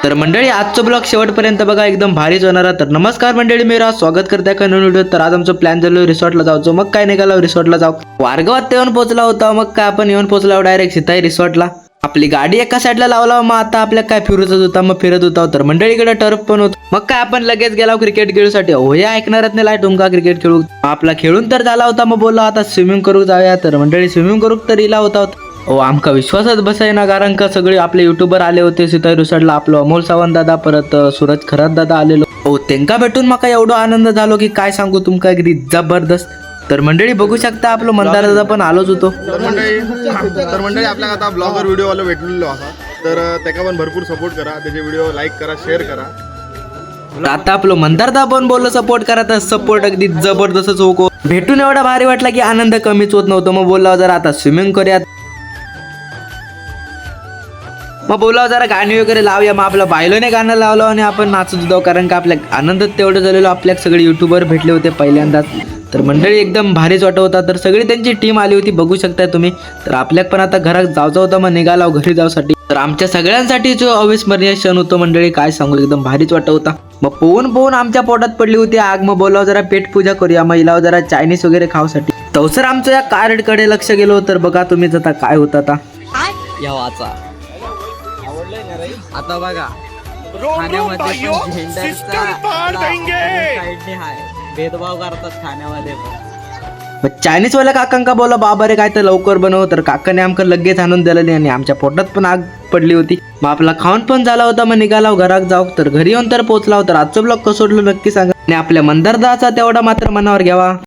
तर मंडळी आजचा ब्लॉग शेवटपर्यंत बघा, एकदम भारीच होणार. तर नमस्कार मंडळी, मी राज स्वागत करते का नवीन व्हिडिओ. तर आज आमचं प्लॅन झालं रिसॉर्टला जायचं. मग काय निघालो रिसॉर्टला जाऊ. वारगावात येऊन पोहोचला होता. मग काय आपण येऊन पोहोचलो डायरेक्ट सीताई रिसॉर्टला. आपली गाडी एका साईडला लावला. मग आता आपल्या काय फिरतच होता. मग फिरत होता. तर मंडळीकडे टर्फ पण होत. मग काय आपण लगेच गेलो क्रिकेट खेळूसाठी. हो या ऐकणारच नाही लाय तुमका क्रिकेट खेळू. आपला खेळून तर झाला होता. मग बोललो आता स्विमिंग करू जाऊया. तर मंडळी स्विमिंग करू तर इला होता. हो आमका विश्वासच बसायना, कारण का सगळे आपले युट्यूबर आले होते सीताई रिसॉर्टला. आपलं अमोल सावंत दादा, परत सूरज खरात दादा आलेलो. हो त्यांका भेटून मका एवढा आनंद झालो की काय सांगू तुमका, अगदी जबरदस्त. तर मंडळी बघू शकता आपलं मंदार दादा पण आलोच होतो. तर मंडळी आपल्याला आता ब्लॉगर व्हिडिओ वाला भेटलेलो असा, तर त्याका पण भरपूर सपोर्ट करा. त्याचे व्हिडिओ लाईक करा, शेअर करा. आता आपलं मंदारदा पण बोललो सपोर्ट करा, तर सपोर्ट अगदी जबरदस्तच हो. भेटून एवढा भारी वाटला की आनंद कमीच होत नव्हतं. मग बोलला जरा आता स्विमिंग करूयात. मग बोलावं जरा गाणी वगैरे लावूया. मग आपलं बायलोने गाणं लावलं आणि आपण नाचत होतो, कारण का आपल्या आनंदात तेवढं झालेलो. आपल्या सगळे युट्यूबर भेटले होते पहिल्यांदाच. तर मंडळी एकदम भारीच वाटत होता. तर सगळी त्यांची टीम आली होती, बघू शकता तुम्ही. तर आपल्याक पण आता घरात जायचं होतं. मग निघाला घरी जाऊसाठी. तर आमच्या सगळ्यांसाठी जो अविस्मरणीय क्षण होतो मंडळी, काय सांगू, एकदम भारीच वाटत होता. मग पोहून आमच्या पोटात पडली होती आग. मग बोलावं जरा पेट पूजा करूया. मग इलाव जरा चायनीज वगैरे खाऊसाठी. तवसर आमचं या कार्डकडे लक्ष गेलो. तर बघा तुम्हीच आता काय होतं आता या वाचा आता बघा खाण्यामध्ये पण जेंडरचा साईडने हाय भेदभाव करतात खाण्यामध्ये पण. चायनीजवाल्या काकांका बोला बाबा रे काय तर लवकर बनव. तर काकाने आमका लगेच आणून दिलं नाही आणि आमच्या पोटात पण आग पडली होती. मग आपला खाऊन पण झाला होता. मग निघाला घरात जाऊ. तर घरी येऊन तर पोहोचला होता. आजचं ब्लॉग कसं सोडलं नक्की सांगा आणि आपल्या मंदारदाचा तेवढा मात्र मनावर घ्यावा.